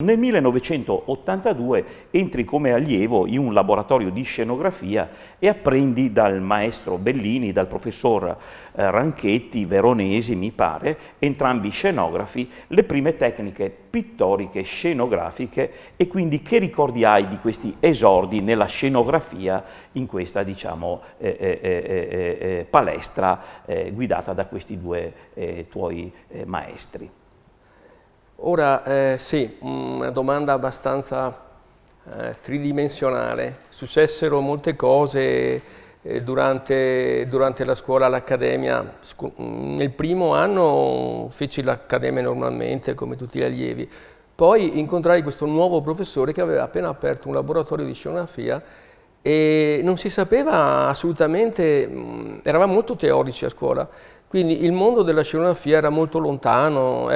Nel 1982 entri come allievo in un laboratorio di scenografia e apprendi dal maestro Bellini, dal professor Ranchetti, Veronesi mi pare, entrambi scenografi, le prime tecniche pittoriche scenografiche. E quindi che ricordi hai di questi esordi nella scenografia in questa, diciamo, palestra guidata da questi due tuoi maestri? Ora, sì, una domanda abbastanza tridimensionale. Successero molte cose durante la scuola, all'accademia. Nel primo anno feci l'accademia normalmente, come tutti gli allievi. Poi incontrai questo nuovo professore che aveva appena aperto un laboratorio di scenografia e non si sapeva assolutamente, eravamo molto teorici a scuola, quindi il mondo della scenografia era molto lontano,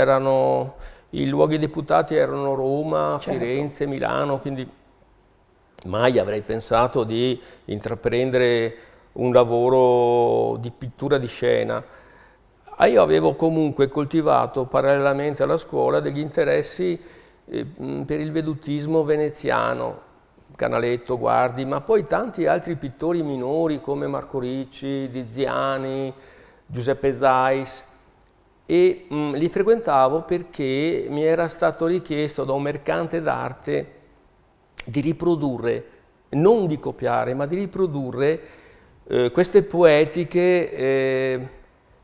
i luoghi deputati erano Roma, Certo. Firenze, Milano, quindi mai avrei pensato di intraprendere un lavoro di pittura di scena. Io avevo comunque coltivato parallelamente alla scuola degli interessi per il vedutismo veneziano, Canaletto, Guardi, ma poi tanti altri pittori minori come Marco Ricci, Diziani, Giuseppe Zais. E li frequentavo perché mi era stato richiesto da un mercante d'arte di riprodurre, non di copiare, ma di riprodurre queste poetiche,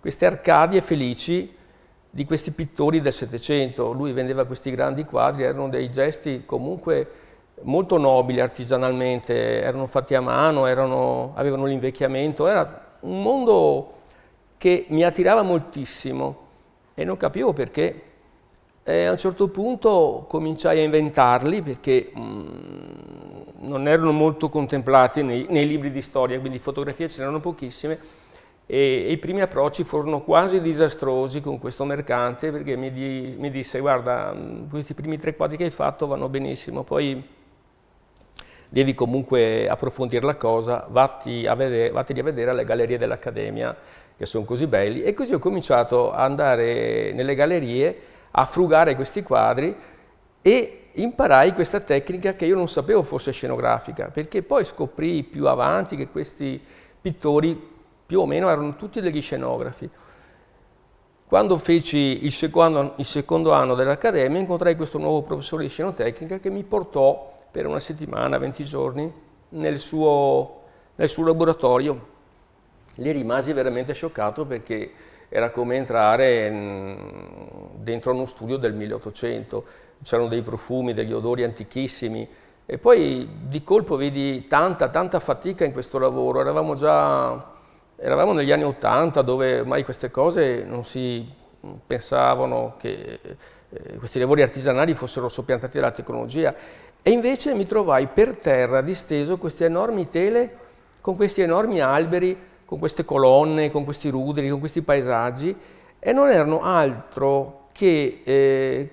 queste Arcadie felici di questi pittori del Settecento. Lui vendeva questi grandi quadri, erano dei gesti comunque molto nobili artigianalmente, erano fatti a mano, avevano l'invecchiamento, era un mondo che mi attirava moltissimo. E non capivo perché. E a un certo punto cominciai a inventarli perché non erano molto contemplati nei libri di storia, quindi fotografie ce n'erano pochissime e i primi approcci furono quasi disastrosi con questo mercante perché mi disse: guarda, questi primi 3 quadri che hai fatto vanno benissimo, poi devi comunque approfondire la cosa, vatteli a vedere alle gallerie dell'Accademia, che sono così belli. E così ho cominciato ad andare nelle gallerie a frugare questi quadri e imparai questa tecnica che io non sapevo fosse scenografica, perché poi scoprì più avanti che questi pittori più o meno erano tutti degli scenografi. Quando feci il secondo anno dell'Accademia incontrai questo nuovo professore di scenotecnica che mi portò per una settimana, 20 giorni, nel suo laboratorio. Lì rimasi veramente scioccato perché era come entrare dentro uno studio del 1800, c'erano dei profumi, degli odori antichissimi e poi di colpo vidi tanta fatica in questo lavoro. Eravamo negli anni 80 dove ormai queste cose non si pensavano che questi lavori artigianali fossero soppiantati dalla tecnologia e invece mi trovai per terra disteso queste enormi tele con questi enormi alberi, con queste colonne, con questi ruderi, con questi paesaggi, e non erano altro che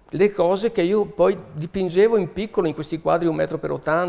le cose che io poi dipingevo in piccolo in questi quadri 1 metro per 80.